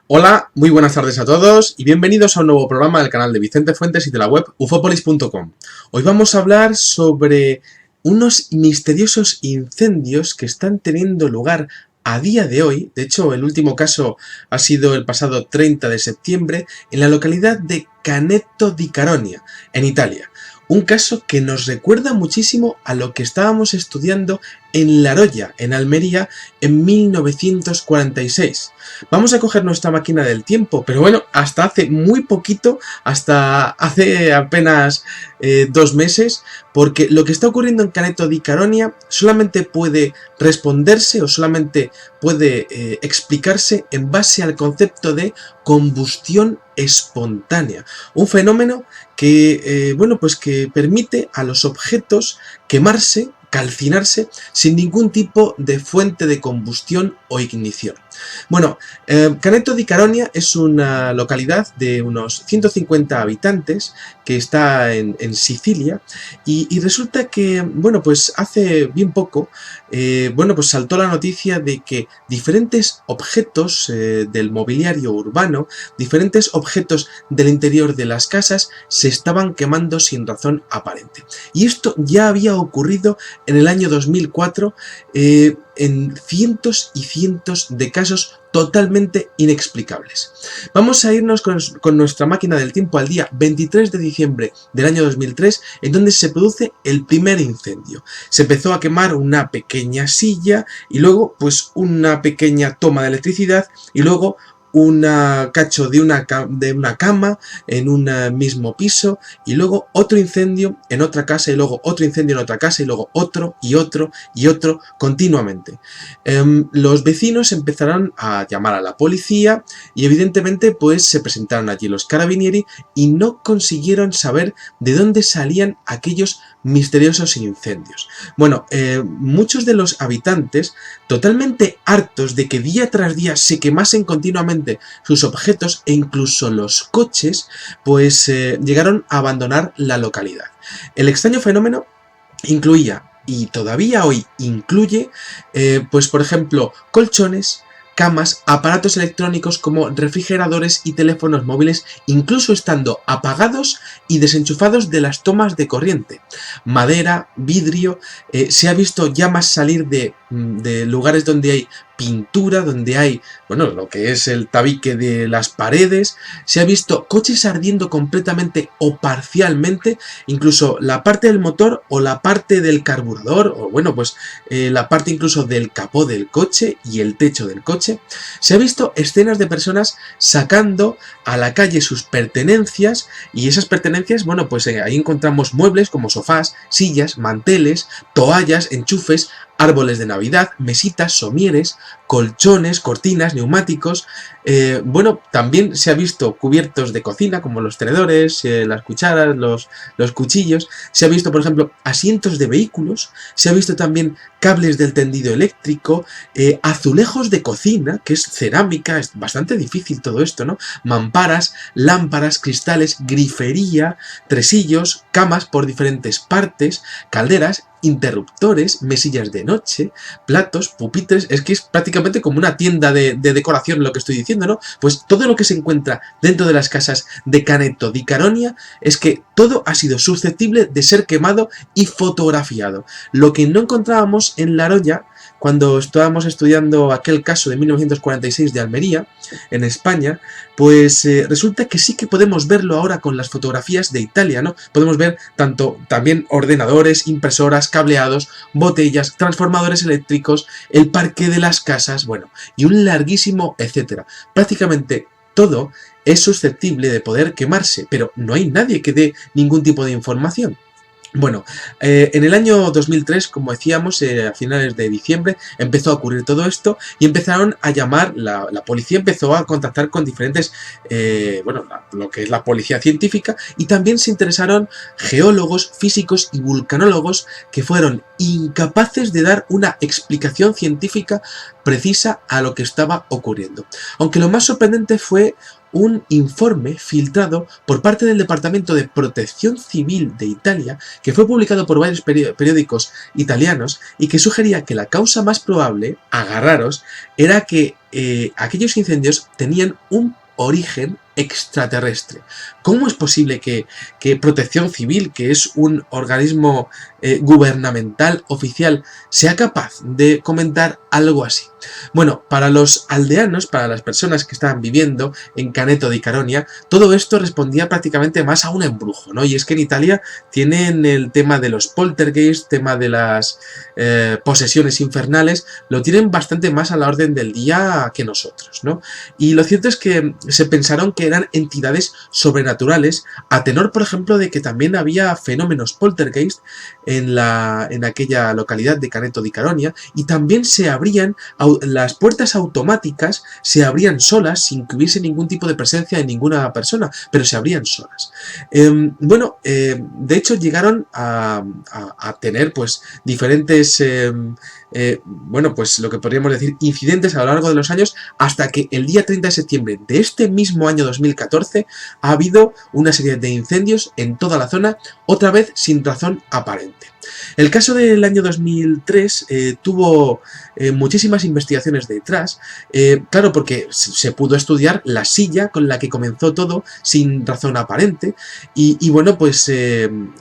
Hola, muy buenas tardes a todos y bienvenidos a un nuevo programa del canal de Vicente Fuentes y de la web ufopolis.com. Hoy vamos a hablar sobre unos misteriosos incendios que están teniendo lugar a día de hoy. De hecho, el último caso ha sido el pasado 30 de septiembre en la localidad de Caneto di Caronia, en Italia. Un caso que nos recuerda muchísimo a lo que estábamos estudiando en La Roya, en Almería, en 1946. Vamos a coger nuestra máquina del tiempo, pero bueno, hasta hace muy poquito, hasta hace apenas 2 meses, porque lo que está ocurriendo en Caneto di Caronia solamente puede responderse o solamente puede explicarse en base al concepto de combustión espontánea, un fenómeno que, pues que permite a los objetos quemarse, calcinarse, sin ningún tipo de fuente de combustión o ignición. Bueno, Caneto di Caronia es una localidad de unos 150 habitantes que está en Sicilia y resulta que, bueno, pues hace bien poco, pues saltó la noticia de que diferentes objetos del mobiliario urbano, diferentes objetos del interior de las casas se estaban quemando sin razón aparente. Y esto ya había ocurrido en el año 2004 en cientos y cientos de casos totalmente inexplicables. Vamos a irnos con nuestra máquina del tiempo al día 23 de diciembre del año 2003, en donde se produce el primer incendio. Se empezó a quemar una pequeña silla y luego pues una pequeña toma de electricidad y luego un cacho de una cama en un mismo piso y luego otro incendio en otra casa y luego otro incendio en otra casa y luego otro y otro y otro continuamente. Los vecinos empezaron a llamar a la policía y evidentemente pues se presentaron allí los carabinieri y no consiguieron saber de dónde salían aquellos misteriosos incendios. Bueno, muchos de los habitantes, totalmente hartos de que día tras día se quemasen continuamente sus objetos e incluso los coches, pues llegaron a abandonar la localidad. El extraño fenómeno incluía, y todavía hoy incluye, pues por ejemplo, colchones, camas, aparatos electrónicos como refrigeradores y teléfonos móviles, incluso estando apagados y desenchufados de las tomas de corriente. Madera, vidrio, se ha visto llamas salir de lugares donde hay pintura, donde hay, bueno, lo que es el tabique de las paredes, se ha visto coches ardiendo completamente o parcialmente, incluso la parte del motor o la parte del carburador, o bueno, pues la parte incluso del capó del coche y el techo del coche. Se ha visto escenas de personas sacando a la calle sus pertenencias y esas pertenencias, bueno, pues ahí encontramos muebles como sofás, sillas, manteles, toallas, enchufes, árboles de Navidad, mesitas, somieres, colchones, cortinas, neumáticos. Bueno, también se ha visto cubiertos de cocina como los tenedores, las cucharas, los cuchillos. Se ha visto, por ejemplo, asientos de vehículos. Se ha visto también cables del tendido eléctrico, azulejos de cocina, que es cerámica, es bastante difícil todo esto, ¿no? Mamparas, lámparas, cristales, grifería, tresillos, camas por diferentes partes, calderas, interruptores, mesillas de noche, platos, pupitres. Es que es prácticamente como una tienda de decoración lo que estoy diciendo, ¿no? Pues todo lo que se encuentra dentro de las casas de Caneto di Caronia es que todo ha sido susceptible de ser quemado y fotografiado. Lo que no encontrábamos en La Roya cuando estábamos estudiando aquel caso de 1946 de Almería, en España, pues resulta que sí que podemos verlo ahora con las fotografías de Italia, ¿no? Podemos ver también ordenadores, impresoras, cableados, botellas, transformadores eléctricos, el parque de las casas, bueno, y un larguísimo etcétera. Prácticamente todo es susceptible de poder quemarse, pero no hay nadie que dé ningún tipo de información. Bueno, en el año 2003, como decíamos, a finales de diciembre, empezó a ocurrir todo esto y empezaron a llamar, la policía empezó a contactar con diferentes, lo que es la policía científica, y también se interesaron geólogos, físicos y vulcanólogos que fueron incapaces de dar una explicación científica precisa a lo que estaba ocurriendo. Aunque lo más sorprendente fue un informe filtrado por parte del Departamento de Protección Civil de Italia, que fue publicado por varios periódicos italianos y que sugería que la causa más probable, agarraros, era que aquellos incendios tenían un origen extraterrestre. ¿Cómo es posible que Protección Civil, que es un organismo gubernamental oficial, sea capaz de comentar algo así? Bueno, para los aldeanos, para las personas que estaban viviendo en Caneto di Caronia, todo esto respondía prácticamente más a un embrujo, ¿no? Y es que en Italia tienen el tema de los poltergeist, tema de las posesiones infernales, lo tienen bastante más a la orden del día que nosotros, ¿no? Y lo cierto es que se pensaron que eran entidades sobrenaturales, a tenor, por ejemplo, de que también había fenómenos poltergeist en aquella localidad de Caneto di Caronia, y también se abrían las puertas automáticas, se abrían solas sin que hubiese ningún tipo de presencia de ninguna persona, pero se abrían solas. De hecho llegaron a tener pues diferentes lo que podríamos decir incidentes a lo largo de los años, hasta que el día 30 de septiembre de este mismo año 2014 ha habido una serie de incendios en toda la zona, otra vez sin razón aparente. El caso del año 2003 tuvo muchísimas investigaciones detrás, claro, porque se pudo estudiar la silla con la que comenzó todo sin razón aparente, y bueno, pues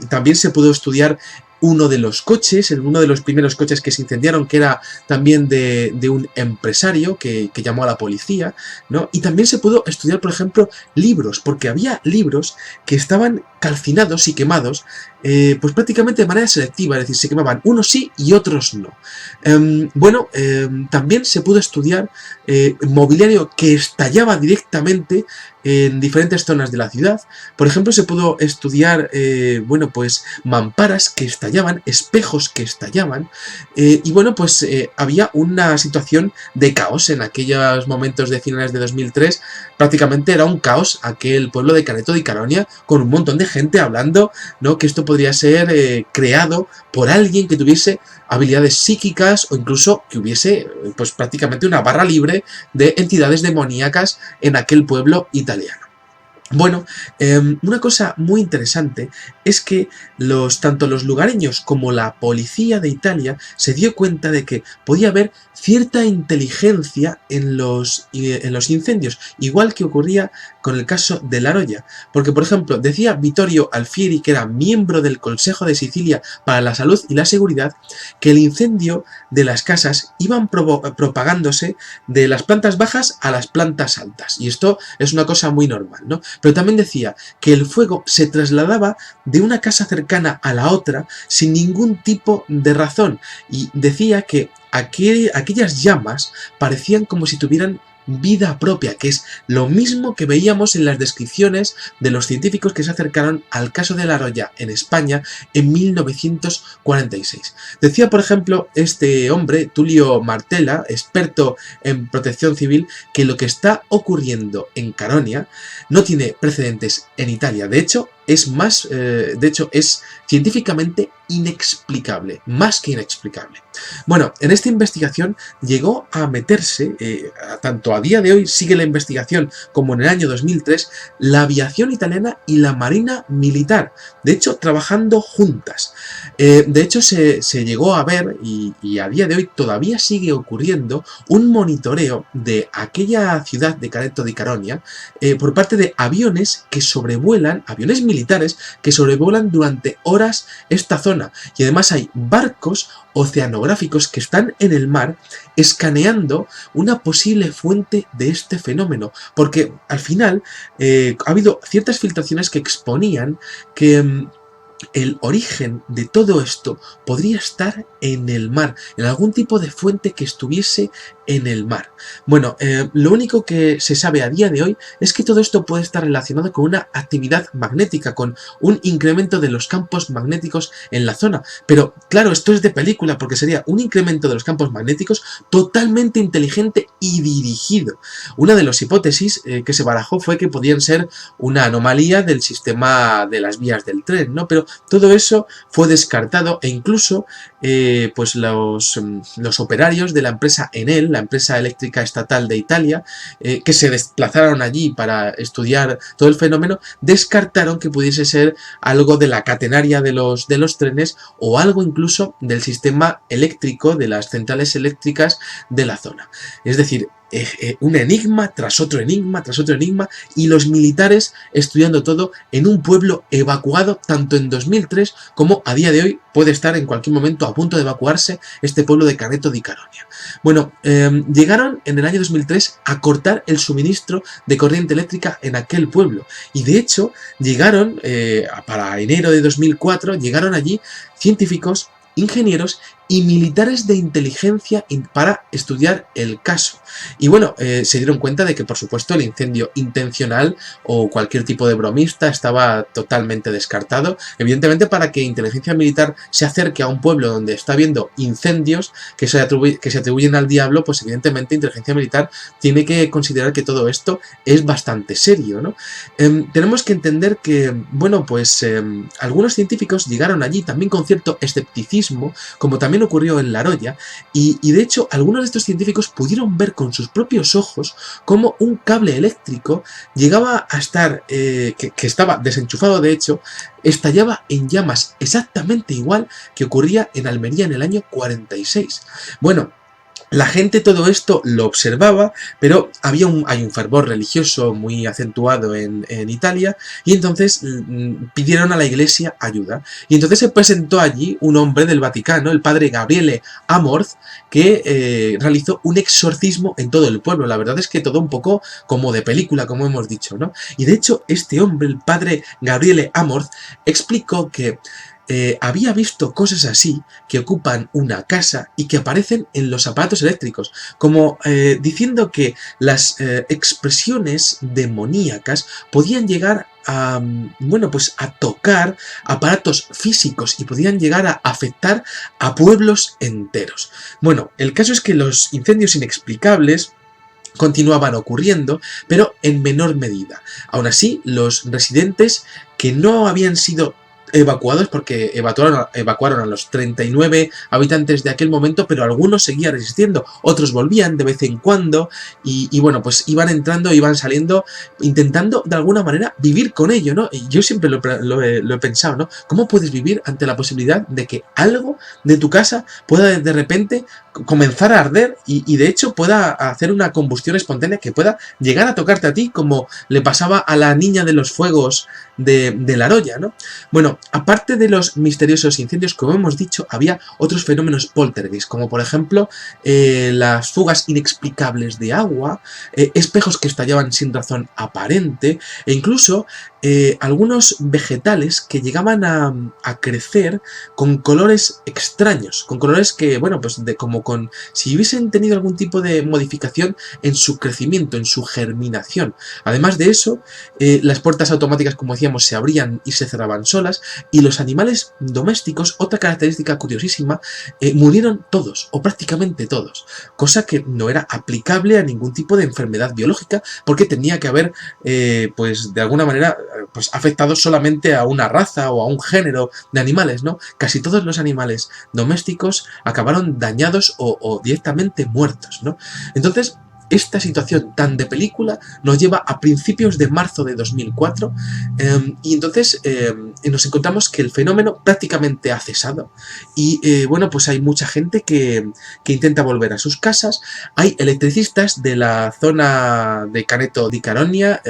también se pudo estudiar uno de los coches, uno de los primeros coches que se incendiaron, que era también de un empresario que llamó a la policía, ¿no? Y también se pudo estudiar, por ejemplo, libros, porque había libros que estaban calcinados y quemados, pues prácticamente de manera selectiva, es decir, se quemaban unos sí y otros no. También se pudo estudiar mobiliario que estallaba directamente en diferentes zonas de la ciudad. Por ejemplo, se pudo estudiar mamparas que estallaban, espejos que estallaban, había una situación de caos en aquellos momentos de finales de 2003. Prácticamente era un caos aquel pueblo de Caneto di Caronia, con un montón de gente hablando, ¿no?, que esto podría ser creado por alguien que tuviese habilidades psíquicas, o incluso que hubiese pues prácticamente una barra libre de entidades demoníacas en aquel pueblo italiano. Bueno, una cosa muy interesante es que tanto los lugareños como la policía de Italia se dio cuenta de que podía haber cierta inteligencia en los incendios, igual que ocurría con el caso de La Roya, porque, por ejemplo, decía Vittorio Alfieri, que era miembro del Consejo de Sicilia para la Salud y la Seguridad, que el incendio de las casas iban propagándose de las plantas bajas a las plantas altas, y esto es una cosa muy normal, ¿no? Pero también decía que el fuego se trasladaba de una casa cercana a la otra sin ningún tipo de razón, y decía que aquellas llamas parecían como si tuvieran vida propia, que es lo mismo que veíamos en las descripciones de los científicos que se acercaron al caso de La Roya en España en 1946. Decía, por ejemplo, este hombre, Tullio Martella, experto en protección civil, que lo que está ocurriendo en Caronia no tiene precedentes en Italia. De hecho, es científicamente inexplicable, más que inexplicable. Bueno, en esta investigación llegó a meterse, tanto a día de hoy sigue la investigación como en el año 2003, la aviación italiana y la marina militar, de hecho trabajando juntas. De hecho se llegó a ver, y a día de hoy todavía sigue ocurriendo, un monitoreo de aquella ciudad de Caneto di Caronia por parte de aviones que sobrevuelan, aviones militares que sobrevuelan durante horas esta zona, y además hay barcos oceanográficos que están en el mar escaneando una posible fuente de este fenómeno, porque al final ha habido ciertas filtraciones que exponían que el origen de todo esto podría estar en el mar, en algún tipo de fuente que estuviese en el mar. Bueno, lo único que se sabe a día de hoy es que todo esto puede estar relacionado con una actividad magnética, con un incremento de los campos magnéticos en la zona. Pero claro, esto es de película, porque sería un incremento de los campos magnéticos totalmente inteligente y dirigido. Una de las hipótesis que se barajó fue que podían ser una anomalía del sistema de las vías del tren, ¿no? Pero todo eso fue descartado, e incluso pues los operarios de la empresa Enel, la empresa eléctrica estatal de Italia, que se desplazaron allí para estudiar todo el fenómeno, descartaron que pudiese ser algo de la catenaria de los trenes o algo incluso del sistema eléctrico de las centrales eléctricas de la zona. Es decir, un enigma tras otro enigma tras otro enigma, y los militares estudiando todo en un pueblo evacuado tanto en 2003 como a día de hoy puede estar en cualquier momento a punto de evacuarse este pueblo de Caneto di Caronia. Bueno, llegaron en el año 2003 a cortar el suministro de corriente eléctrica en aquel pueblo, y de hecho llegaron, para enero de 2004, llegaron allí científicos, ingenieros y militares de inteligencia para estudiar el caso. Y bueno, se dieron cuenta de que, por supuesto, el incendio intencional o cualquier tipo de bromista estaba totalmente descartado. Evidentemente, para que inteligencia militar se acerque a un pueblo donde está habiendo incendios que se atribuyen al diablo, pues evidentemente inteligencia militar tiene que considerar que todo esto es bastante serio, ¿no? Tenemos que entender que, bueno, pues algunos científicos llegaron allí también con cierto escepticismo, como también ocurrió en La Roya, y de hecho algunos de estos científicos pudieron ver con sus propios ojos cómo un cable eléctrico llegaba a estar, que estaba desenchufado de hecho, estallaba en llamas exactamente igual que ocurría en Almería en el año 46. Bueno, la gente todo esto lo observaba, pero hay un fervor religioso muy acentuado en Italia, y entonces pidieron a la iglesia ayuda. Y entonces se presentó allí un hombre del Vaticano, el padre Gabriele Amorth, que realizó un exorcismo en todo el pueblo. La verdad es que todo un poco como de película, como hemos dicho, ¿no? Y de hecho este hombre, el padre Gabriele Amorth, explicó que había visto cosas así que ocupan una casa y que aparecen en los aparatos eléctricos, como diciendo que las expresiones demoníacas podían llegar a, bueno, pues a tocar aparatos físicos y podían llegar a afectar a pueblos enteros. Bueno, el caso es que los incendios inexplicables continuaban ocurriendo, pero en menor medida. Aún así, los residentes que no habían sido evacuados, porque evacuaron a los 39 habitantes de aquel momento, pero algunos seguían resistiendo, otros volvían de vez en cuando, y bueno, pues iban entrando, iban saliendo, intentando de alguna manera vivir con ello, ¿no? Y yo siempre lo he pensado, ¿no? ¿Cómo puedes vivir ante la posibilidad de que algo de tu casa pueda de repente comenzar a arder y de hecho pueda hacer una combustión espontánea que pueda llegar a tocarte a ti, como le pasaba a la niña de los fuegos de La Roya, ¿no? Bueno, aparte de los misteriosos incendios, como hemos dicho, había otros fenómenos poltergeist, como por ejemplo las fugas inexplicables de agua, espejos que estallaban sin razón aparente, e incluso algunos vegetales que llegaban a crecer con colores extraños, con colores que, bueno, pues como con si hubiesen tenido algún tipo de modificación en su crecimiento, en su germinación. Además de eso, las puertas automáticas, como decíamos, se abrían y se cerraban solas, y los animales domésticos, otra característica curiosísima, murieron todos, o prácticamente todos, cosa que no era aplicable a ningún tipo de enfermedad biológica, porque tenía que haber, pues de alguna manera, pues afectado solamente a una raza o a un género de animales, ¿no? Casi todos los animales domésticos acabaron dañados o directamente muertos, ¿no? Entonces, esta situación tan de película nos lleva a principios de marzo de 2004, y entonces nos encontramos que el fenómeno prácticamente ha cesado y bueno, pues hay mucha gente que intenta volver a sus casas. Hay electricistas de la zona de Caneto di Caronia,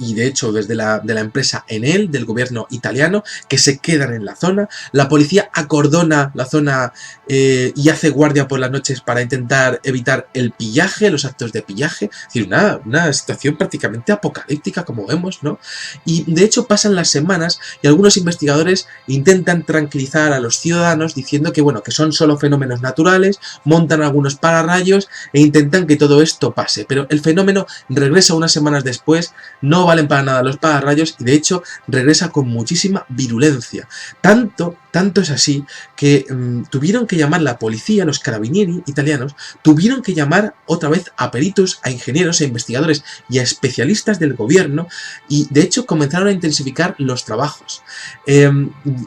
y de hecho desde de la empresa Enel, del gobierno italiano, que se quedan en la zona. La policía acordona la zona y hace guardia por las noches para intentar evitar el pillaje, los actos de pillaje. Es decir, una situación prácticamente apocalíptica, como vemos, ¿no? Y de hecho pasan las semanas y algunos investigadores intentan tranquilizar a los ciudadanos diciendo que, bueno, que son solo fenómenos naturales, montan algunos pararrayos e intentan que todo esto pase, pero el fenómeno regresa unas semanas después. No valen para nada los pararrayos y de hecho regresa con muchísima virulencia. Tanto Tanto es así que tuvieron que llamar la policía, los carabinieri italianos, tuvieron que llamar otra vez a peritos, a ingenieros, a investigadores y a especialistas del gobierno, y de hecho comenzaron a intensificar los trabajos.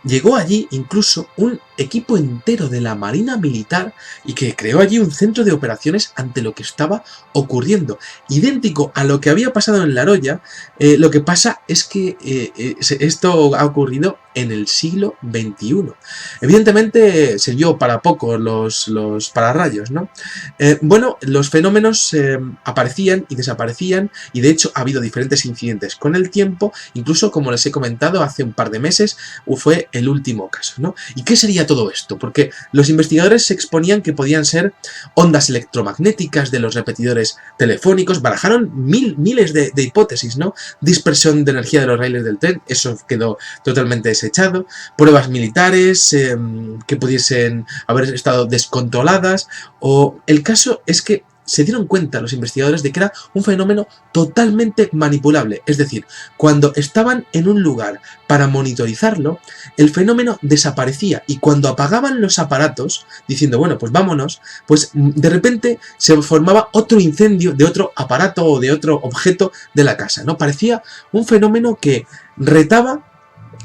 Llegó allí incluso un equipo entero de la Marina Militar y que creó allí un centro de operaciones ante lo que estaba ocurriendo. Idéntico a lo que había pasado en La Roya, lo que pasa es que esto ha ocurrido en el siglo XXI. Evidentemente sirvió para poco los pararrayos, ¿no? Bueno, los fenómenos aparecían y desaparecían, y de hecho ha habido diferentes incidentes con el tiempo, incluso como les he comentado hace un par de meses fue el último caso, ¿no? ¿Y qué sería todo esto? Porque los investigadores se exponían que podían ser ondas electromagnéticas de los repetidores telefónicos, barajaron miles de hipótesis, ¿no? Dispersión de energía de los raíles del tren, eso quedó totalmente desechado, pruebas militares que pudiesen haber estado descontroladas, o el caso es que se dieron cuenta los investigadores de que era un fenómeno totalmente manipulable, es decir, cuando estaban en un lugar para monitorizarlo, el fenómeno desaparecía, y cuando apagaban los aparatos, diciendo, bueno, pues vámonos, pues de repente se formaba otro incendio de otro aparato o de otro objeto de la casa, ¿no? Parecía un fenómeno que retaba.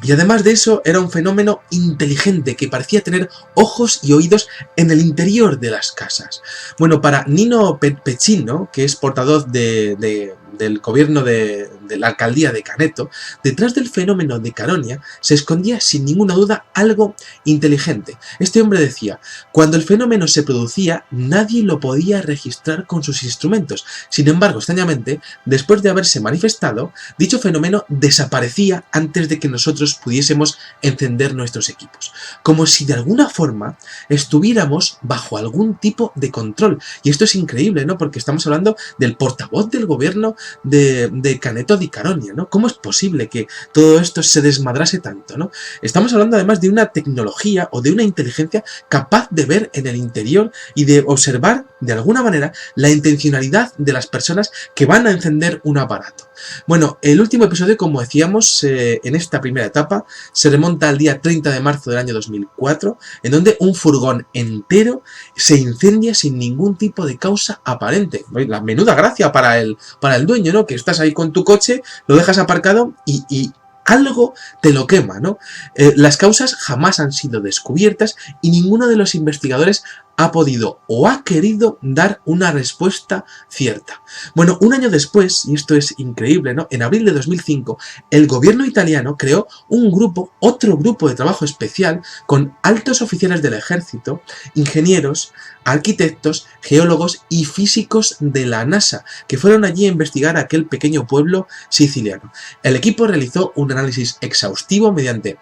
Y además de eso, era un fenómeno inteligente que parecía tener ojos y oídos en el interior de las casas. Bueno, para Nino Pecino, que es portavoz del gobierno de la alcaldía de Caneto, detrás del fenómeno de Caronia se escondía sin ninguna duda algo inteligente. Este hombre decía, cuando el fenómeno se producía, nadie lo podía registrar con sus instrumentos. Sin embargo, extrañamente, después de haberse manifestado, dicho fenómeno desaparecía antes de que nosotros pudiésemos encender nuestros equipos. Como si de alguna forma estuviéramos bajo algún tipo de control. Y esto es increíble, ¿no? Porque estamos hablando del portavoz del gobierno de Caneto di Caronia, ¿no? ¿Cómo es posible que todo esto se desmadrase tanto, ¿no? Estamos hablando además de una tecnología o de una inteligencia capaz de ver en el interior y de observar de alguna manera la intencionalidad de las personas que van a encender un aparato. Bueno, el último episodio, como decíamos, en esta primera etapa, se remonta al día 30 de marzo del año 2004, en donde un furgón entero se incendia sin ningún tipo de causa aparente. La menuda gracia para el dueño, ¿no? Que estás ahí con tu coche, lo dejas aparcado y algo te lo quema, ¿no? Las causas jamás han sido descubiertas y ninguno de los investigadores ha podido o ha querido dar una respuesta cierta. Bueno, un año después, y esto es increíble, ¿no? En abril de 2005, el gobierno italiano creó otro grupo de trabajo especial con altos oficiales del ejército, ingenieros, arquitectos, geólogos y físicos de la NASA, que fueron allí a investigar aquel pequeño pueblo siciliano. El equipo realizó un análisis exhaustivo mediante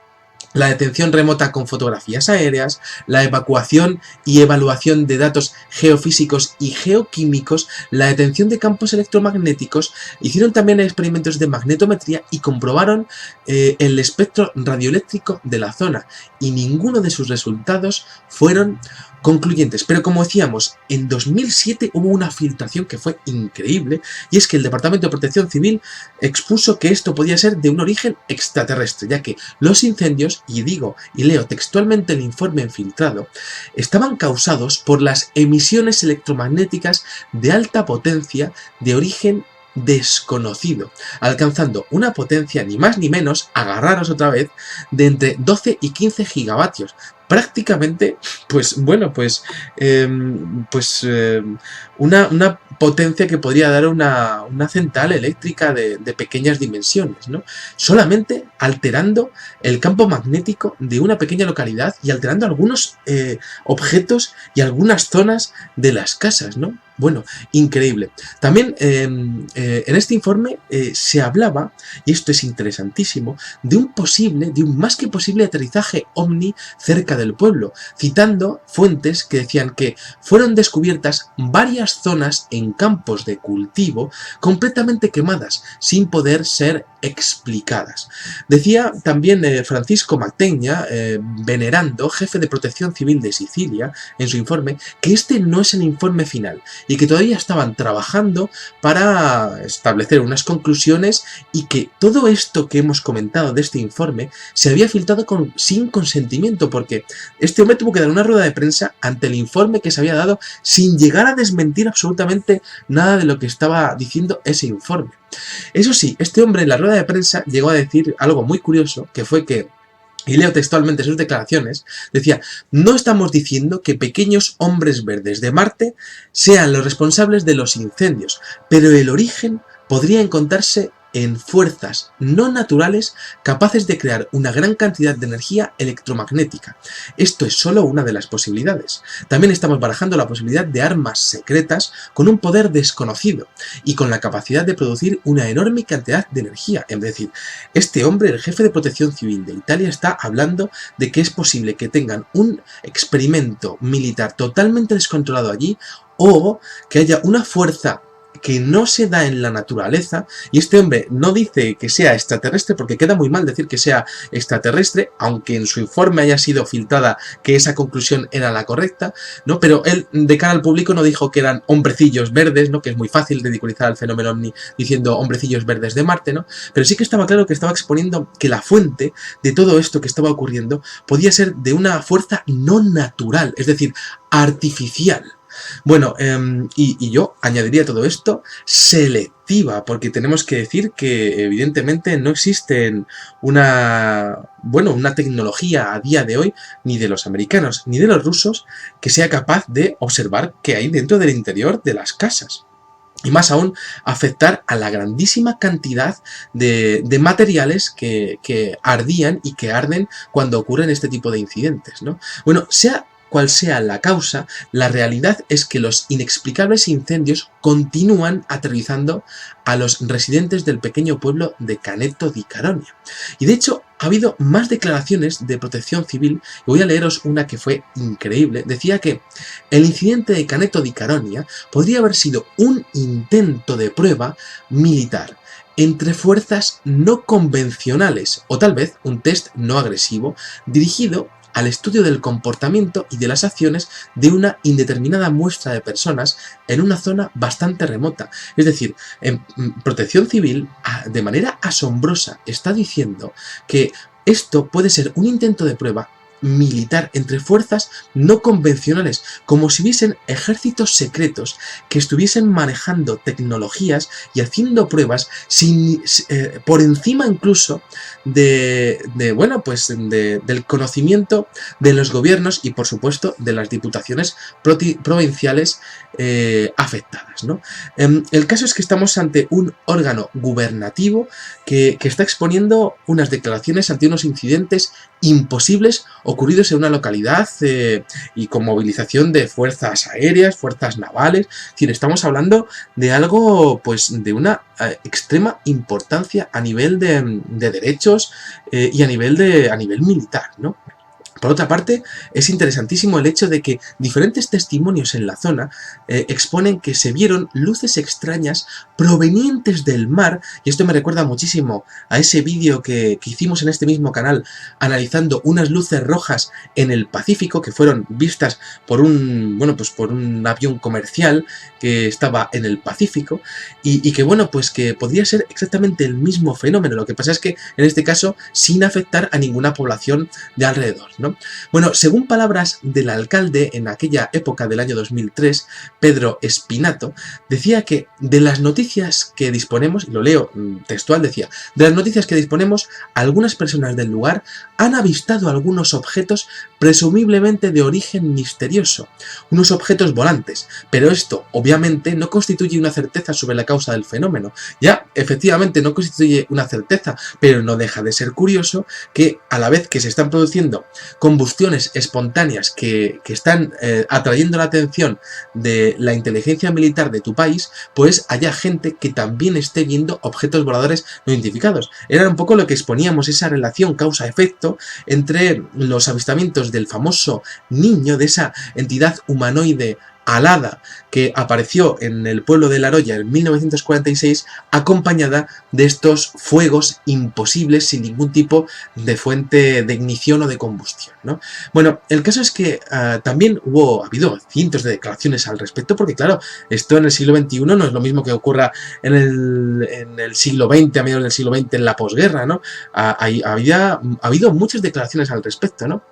la detención remota con fotografías aéreas, la evacuación y evaluación de datos geofísicos y geoquímicos, la detención de campos electromagnéticos, hicieron también experimentos de magnetometría y comprobaron el espectro radioeléctrico de la zona, y ninguno de sus resultados fueron concluyentes. Pero como decíamos, en 2007 hubo una filtración que fue increíble, y es que el Departamento de Protección Civil expuso que esto podía ser de un origen extraterrestre, ya que los incendios, y leo textualmente el informe filtrado, estaban causados por las emisiones electromagnéticas de alta potencia de origen desconocido, alcanzando una potencia ni más ni menos, agarraros otra vez, de entre 12 y 15 gigavatios. Prácticamente, una potencia que podría dar una central eléctrica de pequeñas dimensiones, ¿no? Solamente alterando el campo magnético de una pequeña localidad y alterando algunos objetos y algunas zonas de las casas, ¿no? Bueno, increíble. También en este informe se hablaba, y esto es interesantísimo, de un más que posible aterrizaje ovni cerca del pueblo, citando fuentes que decían que fueron descubiertas varias zonas en campos de cultivo completamente quemadas, sin poder ser explicadas. Decía también Francisco Mantegna, venerando, jefe de Protección Civil de Sicilia, en su informe, que este no es el informe final y que todavía estaban trabajando para establecer unas conclusiones y que todo esto que hemos comentado de este informe se había filtrado sin consentimiento, porque este hombre tuvo que dar una rueda de prensa ante el informe que se había dado sin llegar a desmentir absolutamente nada de lo que estaba diciendo ese informe. Eso sí, este hombre en la rueda de prensa llegó a decir algo muy curioso, que fue que, y leo textualmente sus declaraciones, decía: no estamos diciendo que pequeños hombres verdes de Marte sean los responsables de los incendios, pero el origen podría encontrarse en fuerzas no naturales capaces de crear una gran cantidad de energía electromagnética. Esto es solo una de las posibilidades. También estamos barajando la posibilidad de armas secretas con un poder desconocido y con la capacidad de producir una enorme cantidad de energía. Es decir, este hombre, el jefe de Protección Civil de Italia, está hablando de que es posible que tengan un experimento militar totalmente descontrolado allí, o que haya una fuerza que no se da en la naturaleza, y este hombre no dice que sea extraterrestre porque queda muy mal decir que sea extraterrestre, aunque en su informe haya sido filtrada que esa conclusión era la correcta, ¿no? Pero él de cara al público no dijo que eran hombrecillos verdes, ¿no? Que es muy fácil ridiculizar al fenómeno ovni diciendo hombrecillos verdes de Marte, ¿no? Pero sí que estaba claro que estaba exponiendo que la fuente de todo esto que estaba ocurriendo podía ser de una fuerza no natural, es decir, artificial. Bueno, y yo añadiría todo esto selectiva, porque tenemos que decir que evidentemente no existe una tecnología a día de hoy, ni de los americanos ni de los rusos, que sea capaz de observar qué hay dentro del interior de las casas. Y más aún, afectar a la grandísima cantidad de materiales que ardían y que arden cuando ocurren este tipo de incidentes, ¿no? Bueno, sea cual sea la causa, la realidad es que los inexplicables incendios continúan aterrorizando a los residentes del pequeño pueblo de Caneto di Caronia. Y de hecho, ha habido más declaraciones de Protección Civil, y voy a leeros una que fue increíble. Decía que el incidente de Caneto di Caronia podría haber sido un intento de prueba militar entre fuerzas no convencionales, o tal vez un test no agresivo dirigido al estudio del comportamiento y de las acciones de una indeterminada muestra de personas en una zona bastante remota. Es decir, en Protección Civil, de manera asombrosa, está diciendo que esto puede ser un intento de prueba militar entre fuerzas no convencionales, como si hubiesen ejércitos secretos que estuviesen manejando tecnologías y haciendo pruebas por encima incluso del conocimiento de los gobiernos y por supuesto de las diputaciones provinciales afectadas, ¿no? El caso es que estamos ante un órgano gubernativo que está exponiendo unas declaraciones ante unos incidentes imposibles ocurridos en una localidad y con movilización de fuerzas aéreas, fuerzas navales. Es decir, estamos hablando de algo pues de una extrema importancia a nivel de derechos y a nivel militar, ¿no? Por otra parte, es interesantísimo el hecho de que diferentes testimonios en la zona exponen que se vieron luces extrañas provenientes del mar, y esto me recuerda muchísimo a ese vídeo que hicimos en este mismo canal analizando unas luces rojas en el Pacífico que fueron vistas por un avión comercial que estaba en el Pacífico y que podría ser exactamente el mismo fenómeno. Lo que pasa es que en este caso sin afectar a ninguna población de alrededor, ¿no? Bueno, según palabras del alcalde en aquella época del año 2003, Pedro Espinato, decía que de las noticias que disponemos, y lo leo textual, decía: de las noticias que disponemos, algunas personas del lugar han avistado algunos objetos presumiblemente de origen misterioso, unos objetos volantes, pero esto obviamente no constituye una certeza sobre la causa del fenómeno. Ya, efectivamente no constituye una certeza, pero no deja de ser curioso que a la vez que se están produciendo combustiones espontáneas que están atrayendo la atención de la inteligencia militar de tu país, pues haya gente que también esté viendo objetos voladores no identificados. Era un poco lo que exponíamos, esa relación causa-efecto entre los avistamientos del famoso niño, de esa entidad humanoide alada que apareció en el pueblo de La Roya en 1946, acompañada de estos fuegos imposibles sin ningún tipo de fuente de ignición o de combustión, ¿no? Bueno, el caso es que también ha habido cientos de declaraciones al respecto, porque claro, esto en el siglo XXI no es lo mismo que ocurra en el siglo XX, a mediados del siglo XX, en la posguerra, ¿no? Ha habido muchas declaraciones al respecto, ¿no?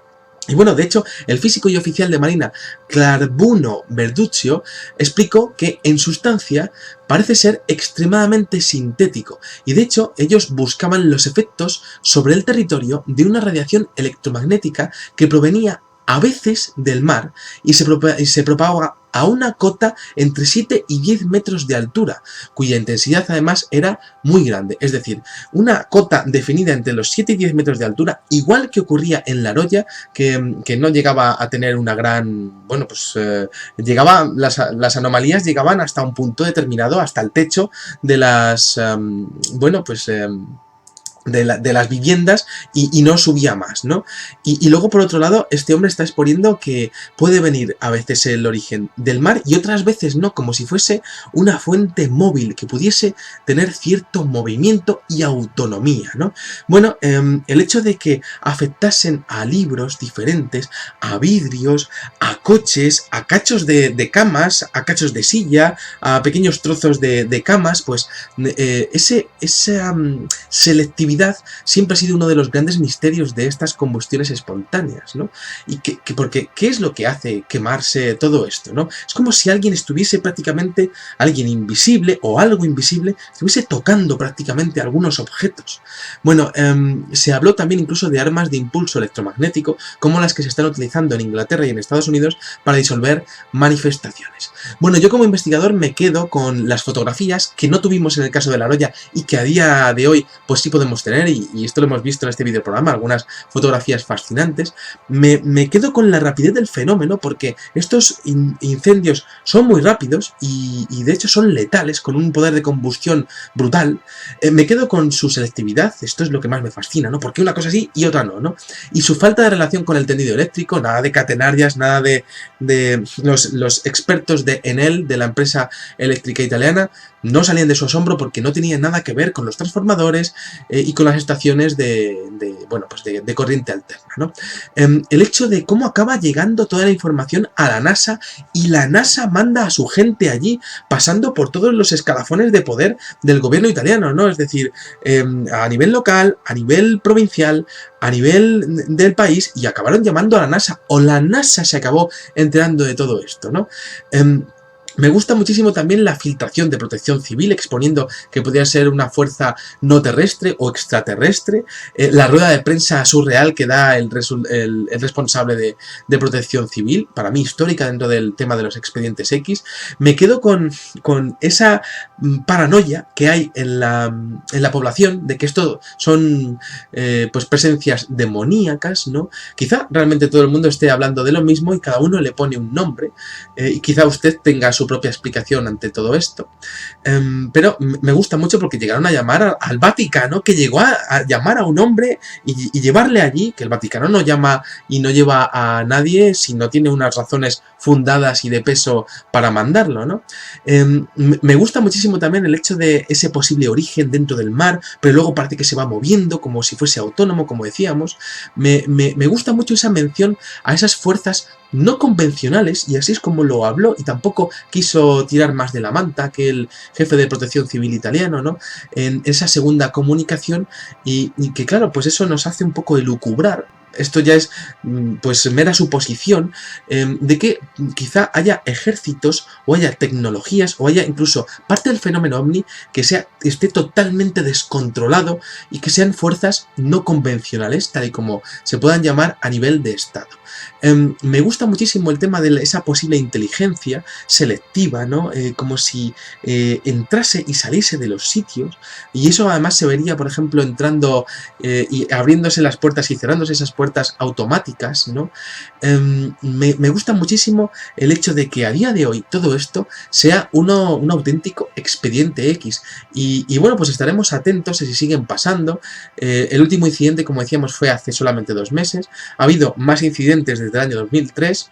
Y bueno, de hecho, el físico y oficial de Marina Clarbuno Verduccio explicó que en sustancia parece ser extremadamente sintético, y de hecho ellos buscaban los efectos sobre el territorio de una radiación electromagnética que provenía a veces del mar y se propaga a una cota entre 7 y 10 metros de altura, cuya intensidad además era muy grande, es decir, una cota definida entre los 7 y 10 metros de altura, igual que ocurría en La Roya, que no llegaba a tener una gran... bueno, pues las anomalías llegaban hasta un punto determinado, hasta el techo de las... de las viviendas y no subía más, ¿no? Y luego, por otro lado, este hombre está exponiendo que puede venir a veces el origen del mar y otras veces no, como si fuese una fuente móvil que pudiese tener cierto movimiento y autonomía, ¿no? Bueno, el hecho de que afectasen a libros diferentes, a vidrios, a coches, a cachos de camas, a cachos de silla, a pequeños trozos de camas, pues esa selectividad siempre ha sido uno de los grandes misterios de estas combustiones espontáneas, ¿no? Y porque, ¿qué es lo que hace quemarse todo esto, ¿no? Es como si alguien estuviese prácticamente, alguien invisible o algo invisible, estuviese tocando prácticamente algunos objetos. Bueno, se habló también incluso de armas de impulso electromagnético, como las que se están utilizando en Inglaterra y en Estados Unidos para disolver manifestaciones. Bueno, yo como investigador me quedo con las fotografías que no tuvimos en el caso de La Roya y que a día de hoy pues sí podemos tener, y esto lo hemos visto en este videoprograma, algunas fotografías fascinantes. Me quedo con la rapidez del fenómeno, porque estos incendios son muy rápidos y de hecho son letales, con un poder de combustión brutal. Me quedo con su selectividad, esto es lo que más me fascina, ¿no? Porque una cosa sí y otra no, ¿no? Y su falta de relación con el tendido eléctrico, nada de catenarias, nada de los expertos de Enel, de la empresa eléctrica italiana, no salían de su asombro porque no tenían nada que ver con los transformadores y con las estaciones de corriente alterna, ¿no? El hecho de cómo acaba llegando toda la información a la NASA, y la NASA manda a su gente allí, pasando por todos los escalafones de poder del gobierno italiano, ¿no? Es decir, a nivel local, a nivel provincial, a nivel del país, y acabaron llamando a la NASA, o la NASA se acabó enterando de todo esto, ¿no? Me gusta muchísimo también la filtración de Protección Civil, exponiendo que podría ser una fuerza no terrestre o extraterrestre, la rueda de prensa surreal que da el responsable de Protección Civil, para mí histórica dentro del tema de los expedientes X. Me quedo con esa paranoia que hay en la población de que esto son pues presencias demoníacas, ¿no? Quizá realmente todo el mundo esté hablando de lo mismo y cada uno le pone un nombre, y quizá usted tenga su propia explicación ante todo esto, pero me gusta mucho porque llegaron a llamar al Vaticano, que llegó a llamar a un hombre y llevarle allí, que el Vaticano no llama y no lleva a nadie si no tiene unas razones fundadas y de peso para mandarlo, ¿no? Me gusta muchísimo también el hecho de ese posible origen dentro del mar, pero luego parece que se va moviendo como si fuese autónomo, como decíamos. Me gusta mucho esa mención a esas fuerzas no convencionales, y así es como lo habló, y tampoco quiso tirar más de la manta que el jefe de Protección Civil italiano, ¿no? En esa segunda comunicación, y que claro, pues eso nos hace un poco elucubrar. Esto ya es pues mera suposición de que quizá haya ejércitos o haya tecnologías o haya incluso parte del fenómeno ovni que esté totalmente descontrolado y que sean fuerzas no convencionales, tal y como se puedan llamar a nivel de Estado. Me gusta muchísimo el tema de esa posible inteligencia selectiva, ¿no? Como si entrase y saliese de los sitios, y eso además se vería, por ejemplo, entrando y abriéndose las puertas y cerrándose esas puertas automáticas, ¿no? Me gusta muchísimo el hecho de que a día de hoy todo esto sea un auténtico expediente X, y bueno, pues estaremos atentos a si siguen pasando. El último incidente, como decíamos, fue hace solamente 2 meses. Ha habido más incidentes desde el año 2003,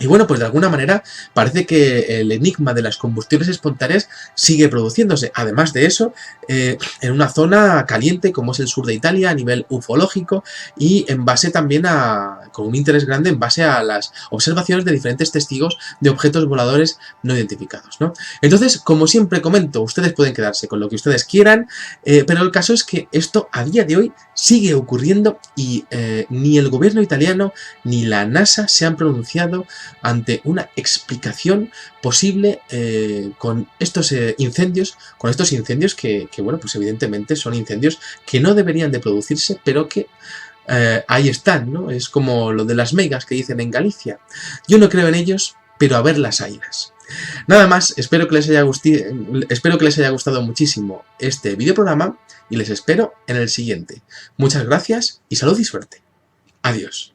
Y bueno, pues de alguna manera parece que el enigma de las combustiones espontáneas sigue produciéndose. Además de eso, en una zona caliente como es el sur de Italia a nivel ufológico y en base también con un interés grande en base a las observaciones de diferentes testigos de objetos voladores no identificados, ¿no? Entonces, como siempre comento, ustedes pueden quedarse con lo que ustedes quieran, pero el caso es que esto a día de hoy sigue ocurriendo y ni el gobierno italiano ni la NASA se han pronunciado ante una explicación posible con estos incendios, que, bueno, pues evidentemente son incendios que no deberían de producirse, pero que ahí están, ¿no? Es como lo de las megas que dicen en Galicia. Yo no creo en ellos, pero a ver las airas. Nada más, espero que les haya gustado muchísimo este videoprograma y les espero en el siguiente. Muchas gracias y salud y suerte. Adiós.